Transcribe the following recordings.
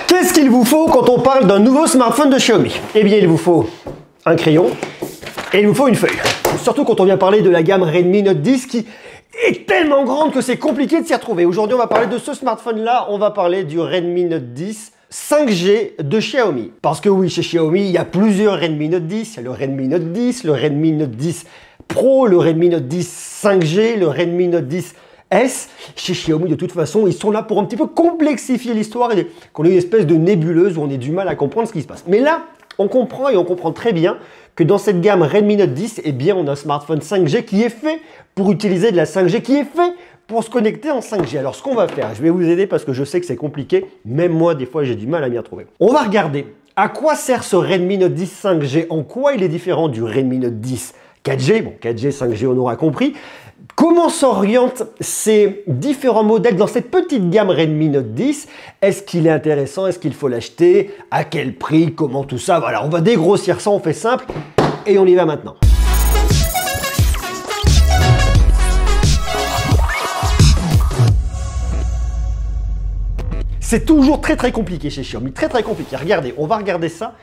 Qu'est-ce qu'il vous faut quand on parle d'un nouveau smartphone de Xiaomi? Eh bien, il vous faut un crayon et il vous faut une feuille. Surtout quand on vient parler de la gamme Redmi Note 10 qui est tellement grande que c'est compliqué de s'y retrouver. Aujourd'hui, on va parler de ce smartphone-là. On va parler du Redmi Note 10 5G de Xiaomi. Parce que oui, chez Xiaomi, il y a plusieurs Redmi Note 10. Il y a le Redmi Note 10, le Redmi Note 10 Pro, le Redmi Note 10 5G, le Redmi Note 10 S. Chez Xiaomi, de toute façon, ils sont là pour un petit peu complexifier l'histoire et qu'on ait une espèce de nébuleuse où on ait du mal à comprendre ce qui se passe. Mais là, on comprend et on comprend très bien que dans cette gamme Redmi Note 10, eh bien, on a un smartphone 5G qui est fait pour utiliser de la 5G, qui est fait pour se connecter en 5G. Alors, ce qu'on va faire, je vais vous aider parce que je sais que c'est compliqué. Même moi, des fois, j'ai du mal à m'y retrouver. On va regarder à quoi sert ce Redmi Note 10 5G, en quoi il est différent du Redmi Note 10 4G. Bon, 4G, 5G, on aura compris. Comment s'orientent ces différents modèles dans cette petite gamme Redmi Note 10? Est-ce qu'il est intéressant? Est-ce qu'il faut l'acheter? À quel prix? Comment tout ça? Voilà, on va dégrossir ça, on fait simple et on y va maintenant. C'est toujours très compliqué chez Xiaomi, très compliqué. Regardez, on va regarder ça.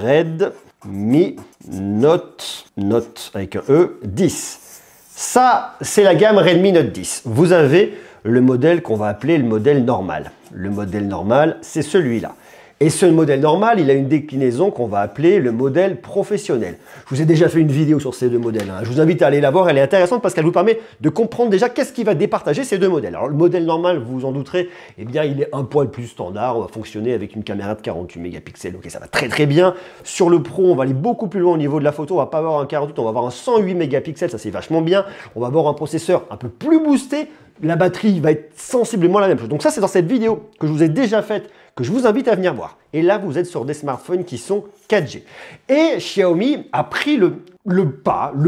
Redmi Note avec un E 10. Ça, c'est la gamme Redmi Note 10. Vous avez le modèle qu'on va appeler le modèle normal. Le modèle normal, c'est celui-là. Et ce modèle normal, il a une déclinaison qu'on va appeler le modèle professionnel. Je vous ai déjà fait une vidéo sur ces deux modèles. Je vous invite à aller la voir, elle est intéressante parce qu'elle vous permet de comprendre déjà qu'est-ce qui va départager ces deux modèles. Alors le modèle normal, vous vous en douterez, eh bien il est un poil plus standard, on va fonctionner avec une caméra de 48 mégapixels. Ok, ça va très bien. Sur le Pro, on va aller beaucoup plus loin au niveau de la photo, on va pas avoir un 48, on va avoir un 108 mégapixels, ça c'est vachement bien. On va avoir un processeur un peu plus boosté, la batterie va être sensiblement la même chose. Donc ça c'est dans cette vidéo que je vous ai déjà faite, que je vous invite à venir voir. Et là, vous êtes sur des smartphones qui sont 4G. Et Xiaomi a pris le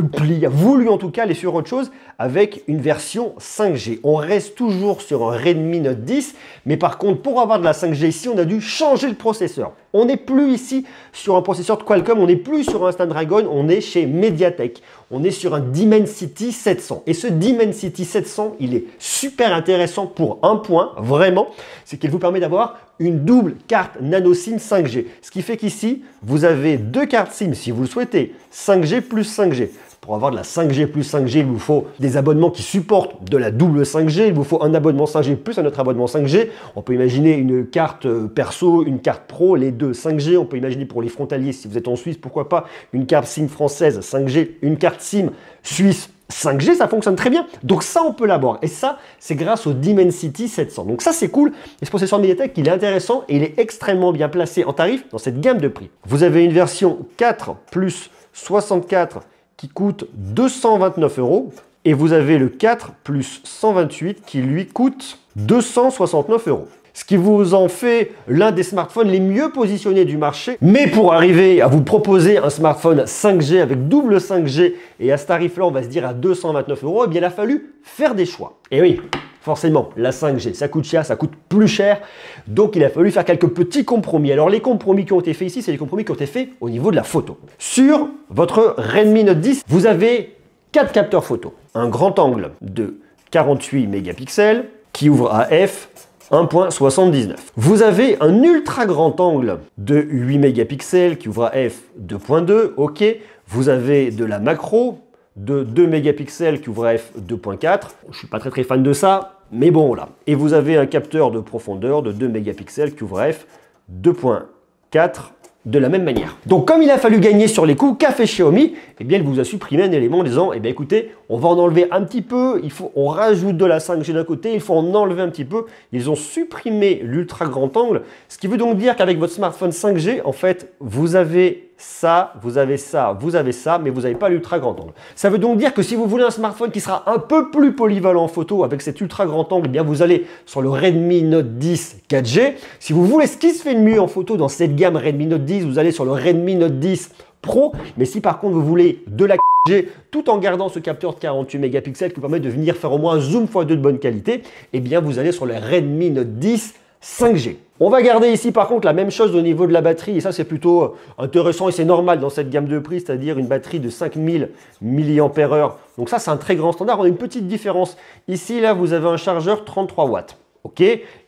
pli, a voulu en tout cas aller sur autre chose avec une version 5G. On reste toujours sur un Redmi Note 10, mais par contre, pour avoir de la 5G ici, on a dû changer le processeur. On n'est plus ici sur un processeur de Qualcomm, on n'est plus sur un Snapdragon, on est chez MediaTek. On est sur un Dimensity 700. Et ce Dimensity 700, il est super intéressant pour un point, vraiment, c'est qu'il vous permet d'avoir une double carte nano SIM 5G. Ce qui fait qu'ici, vous avez deux cartes SIM si vous le souhaitez, 5G plus 5G. Pour avoir de la 5G plus 5G, il vous faut des abonnements qui supportent de la double 5G. Il vous faut un abonnement 5G plus un autre abonnement 5G. On peut imaginer une carte perso, une carte pro, les deux 5G. On peut imaginer pour les frontaliers, si vous êtes en Suisse, pourquoi pas une carte SIM française 5G, une carte SIM suisse 5G, ça fonctionne très bien. Donc ça, on peut l'avoir. Et ça, c'est grâce au Dimensity 700. Donc ça, c'est cool. Et ce processeur MediaTek, il est intéressant et il est extrêmement bien placé en tarif dans cette gamme de prix. Vous avez une version 4 plus 64 qui coûte 229 € et vous avez le 4 plus 128 qui lui coûte 269 €. Ce qui vous en fait l'un des smartphones les mieux positionnés du marché. Mais pour arriver à vous proposer un smartphone 5G avec double 5G et à ce tarif-là, on va se dire à 229 €, eh bien il a fallu faire des choix. Et oui, forcément, la 5G, ça coûte cher, ça coûte plus cher. Donc, il a fallu faire quelques petits compromis. Alors, les compromis qui ont été faits ici, c'est les compromis qui ont été faits au niveau de la photo. Sur votre Redmi Note 10, vous avez 4 capteurs photo. Un grand angle de 48 mégapixels qui ouvre à f 1.79. Vous avez un ultra grand angle de 8 mégapixels qui ouvre à f 2.2. Ok. Vous avez de la macro de 2 mégapixels qui ouvre à f 2.4. Je ne suis pas très fan de ça, mais bon là. Et vous avez un capteur de profondeur de 2 mégapixels qui ouvre à f 2.4 de la même manière. Donc comme il a fallu gagner sur les coûts, qu'a fait Xiaomi? Eh bien il vous a supprimé un élément en disant, eh bien écoutez, on va en enlever un petit peu, on rajoute de la 5G d'un côté, il faut en enlever un petit peu. Ils ont supprimé l'ultra grand angle, ce qui veut donc dire qu'avec votre smartphone 5G, en fait, vous avez ça, vous avez ça, vous avez ça, mais vous n'avez pas l'ultra grand angle. Ça veut donc dire que si vous voulez un smartphone qui sera un peu plus polyvalent en photo avec cet ultra grand angle, eh bien vous allez sur le Redmi Note 10 4G. Si vous voulez ce qui se fait de mieux en photo dans cette gamme Redmi Note 10, vous allez sur le Redmi Note 10 Pro. Mais si par contre vous voulez de la 4G tout en gardant ce capteur de 48 mégapixels qui vous permet de venir faire au moins un zoom x2 de bonne qualité, eh bien vous allez sur le Redmi Note 10 5G. On va garder ici par contre la même chose au niveau de la batterie et ça c'est plutôt intéressant et c'est normal dans cette gamme de prix, c'est-à-dire une batterie de 5000 mAh. Donc ça c'est un très grand standard, on a une petite différence. Ici là vous avez un chargeur 33 watts. Ok.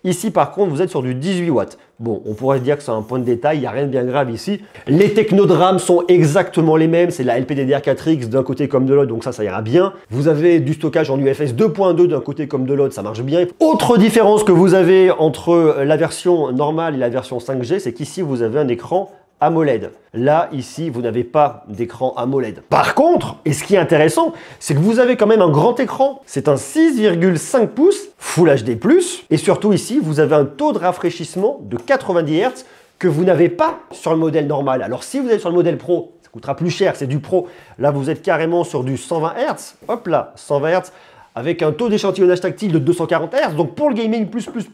Ici, par contre, vous êtes sur du 18 watts. Bon, on pourrait se dire que c'est un point de détail, il n'y a rien de bien grave ici. Les technos de RAM sont exactement les mêmes, c'est la LPDDR4X d'un côté comme de l'autre, donc ça ira bien. Vous avez du stockage en UFS 2.2 d'un côté comme de l'autre, ça marche bien. Autre différence que vous avez entre la version normale et la version 5G, c'est qu'ici, vous avez un écran AMOLED. Là, ici, vous n'avez pas d'écran AMOLED. Par contre, et ce qui est intéressant, c'est que vous avez quand même un grand écran. C'est un 6,5 pouces Full HD+, et surtout ici, vous avez un taux de rafraîchissement de 90 Hz que vous n'avez pas sur le modèle normal. Alors si vous êtes sur le modèle Pro, ça coûtera plus cher, c'est du Pro. Là, vous êtes carrément sur du 120 Hz. Hop là, 120 Hz. Avec un taux d'échantillonnage tactile de 240 Hz. Donc pour le gaming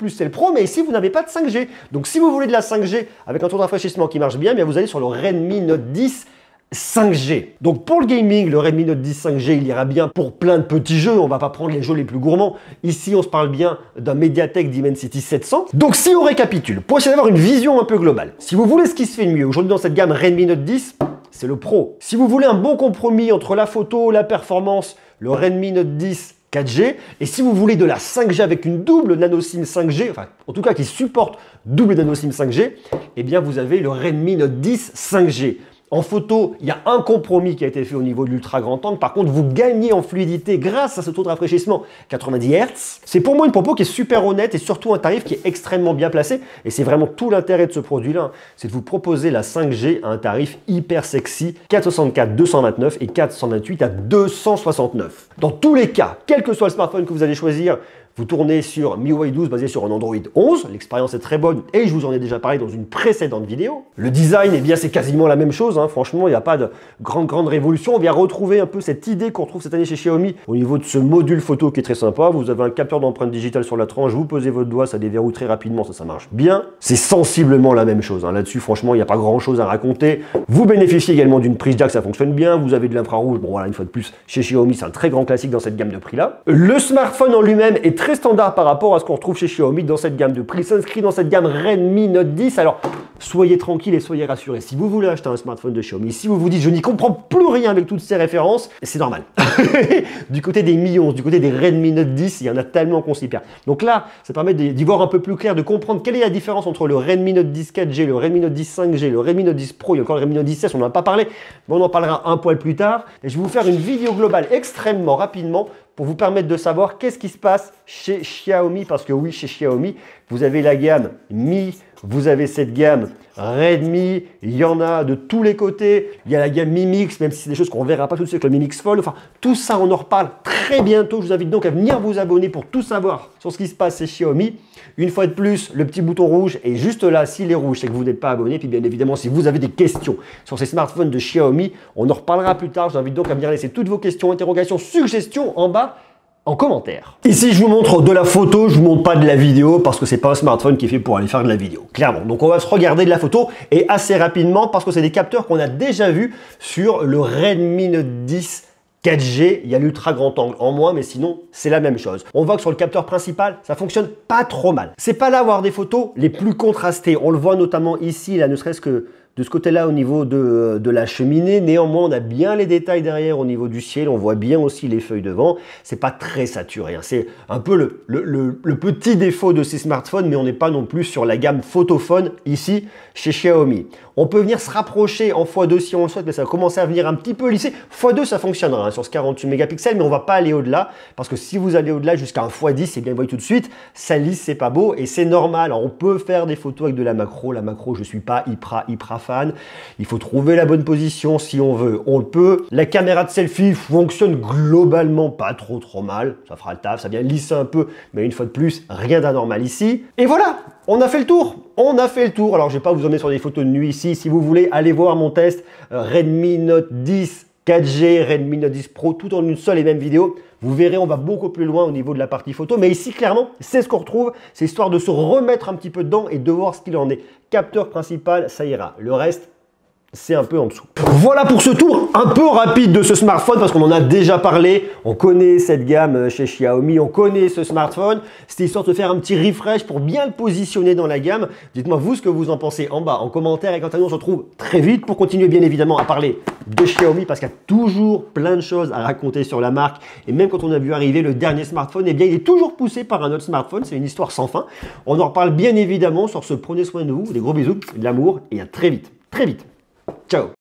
c'est le Pro, mais ici vous n'avez pas de 5G. Donc si vous voulez de la 5G avec un taux de rafraîchissement qui marche bien, bien vous allez sur le Redmi Note 10 5G. Donc pour le gaming, le Redmi Note 10 5G, il ira bien pour plein de petits jeux. On va pas prendre les jeux les plus gourmands. Ici, on se parle bien d'un Mediatek Dimensity 700. Donc si on récapitule, pour essayer d'avoir une vision un peu globale, si vous voulez ce qui se fait de mieux aujourd'hui dans cette gamme Redmi Note 10, c'est le Pro. Si vous voulez un bon compromis entre la photo, la performance, le Redmi Note 10 4G, et si vous voulez de la 5G avec une double nano SIM 5G, enfin en tout cas qui supporte double nano SIM 5G, eh bien vous avez le Redmi Note 10 5G. En photo, il y a un compromis qui a été fait au niveau de l'ultra grand angle. Par contre, vous gagnez en fluidité grâce à ce taux de rafraîchissement 90 Hz. C'est pour moi une propos qui est super honnête et surtout un tarif qui est extrêmement bien placé. Et c'est vraiment tout l'intérêt de ce produit-là, c'est de vous proposer la 5G à un tarif hyper sexy, 464 229 et 428 à 269. Dans tous les cas, quel que soit le smartphone que vous allez choisir, vous tournez sur MIUI 12 basé sur un Android 11, l'expérience est très bonne et je vous en ai déjà parlé dans une précédente vidéo. Le design, eh bien c'est quasiment la même chose, hein. Franchement il n'y a pas de grande révolution. On vient retrouver un peu cette idée qu'on retrouve cette année chez Xiaomi au niveau de ce module photo qui est très sympa. Vous avez un capteur d'empreinte digitale sur la tranche, vous posez votre doigt, ça déverrouille très rapidement, ça marche bien. C'est sensiblement la même chose, hein. Là-dessus franchement il n'y a pas grand chose à raconter. Vous bénéficiez également d'une prise jack, ça fonctionne bien, vous avez de l'infrarouge, bon voilà une fois de plus chez Xiaomi c'est un très grand classique dans cette gamme de prix là. Le smartphone en lui-même est très standard par rapport à ce qu'on retrouve chez Xiaomi dans cette gamme de prix, s'inscrit dans cette gamme Redmi Note 10. Alors soyez tranquille et soyez rassurés, si vous voulez acheter un smartphone de Xiaomi, si vous vous dites je n'y comprends plus rien avec toutes ces références, c'est normal. Du côté des millions, du côté des Redmi Note 10, il y en a tellement qu'on s'y perd. Donc là, ça permet d'y voir un peu plus clair, de comprendre quelle est la différence entre le Redmi Note 10 4G, le Redmi Note 10 5G, le Redmi Note 10 Pro et encore le Redmi Note 10 S, on n'en a pas parlé, mais on en parlera un poil plus tard. Et je vais vous faire une vidéo globale extrêmement rapidement pour vous permettre de savoir qu'est-ce qui se passe chez Xiaomi, parce que oui, chez Xiaomi, vous avez la gamme Mi, vous avez cette gamme Redmi, il y en a de tous les côtés, il y a la gamme Mi Mix, même si c'est des choses qu'on ne verra pas tout de suite avec le Mi Mix Fold, enfin tout ça on en reparle très bientôt, je vous invite donc à venir vous abonner pour tout savoir sur ce qui se passe chez Xiaomi. Une fois de plus, le petit bouton rouge est juste là, s'il est rouge, c'est que vous n'êtes pas abonné, puis bien évidemment si vous avez des questions sur ces smartphones de Xiaomi, on en reparlera plus tard, je vous invite donc à venir laisser toutes vos questions, interrogations, suggestions en bas en commentaire. Ici, je vous montre de la photo, je vous montre pas de la vidéo parce que c'est pas un smartphone qui est fait pour aller faire de la vidéo, clairement. Donc on va se regarder de la photo et assez rapidement parce que c'est des capteurs qu'on a déjà vus sur le Redmi Note 10 4G, il y a l'ultra grand angle en moins, mais sinon, c'est la même chose. On voit que sur le capteur principal, ça fonctionne pas trop mal. C'est pas là à avoir des photos les plus contrastées. On le voit notamment ici, là, ne serait-ce que de ce côté-là au niveau de la cheminée. Néanmoins, on a bien les détails derrière au niveau du ciel. On voit bien aussi les feuilles devant. C'est pas très saturé, hein. C'est un peu le petit défaut de ces smartphones, mais on n'est pas non plus sur la gamme photophone ici chez Xiaomi. On peut venir se rapprocher en x2 si on le souhaite, mais ça va commencer à venir un petit peu lisser. x2, ça fonctionnera hein, sur ce 48 mégapixels, mais on va pas aller au-delà, parce que si vous allez au-delà jusqu'à un x10, et bien vous voyez tout de suite, ça lisse, c'est pas beau, et c'est normal. Alors, on peut faire des photos avec de la macro. La macro, je suis pas hyper fan. Il faut trouver la bonne position si on veut. On le peut. La caméra de selfie fonctionne globalement pas trop mal. Ça fera le taf, ça vient lisser un peu, mais une fois de plus, rien d'anormal ici. Et voilà, on a fait le tour. On a fait le tour. Alors, je ne vais pas vous emmener sur des photos de nuit ici. Si vous voulez, allez voir mon test Redmi Note 10 4G, Redmi Note 10 Pro, tout en une seule et même vidéo. Vous verrez, on va beaucoup plus loin au niveau de la partie photo. Mais ici, clairement, c'est ce qu'on retrouve. C'est histoire de se remettre un petit peu dedans et de voir ce qu'il en est. Capteur principal, ça ira. Le reste, c'est un peu en dessous. Voilà pour ce tour un peu rapide de ce smartphone parce qu'on en a déjà parlé. On connaît cette gamme chez Xiaomi, on connaît ce smartphone. C'était histoire de faire un petit refresh pour bien le positionner dans la gamme. Dites-moi vous ce que vous en pensez en bas en commentaire et quant à nous on se retrouve très vite pour continuer bien évidemment à parler de Xiaomi parce qu'il y a toujours plein de choses à raconter sur la marque. Et même quand on a vu arriver le dernier smartphone, eh bien, il est toujours poussé par un autre smartphone. C'est une histoire sans fin. On en reparle bien évidemment sur ce. Prenez soin de vous. Des gros bisous, de l'amour et à très vite. Très vite. Ciao.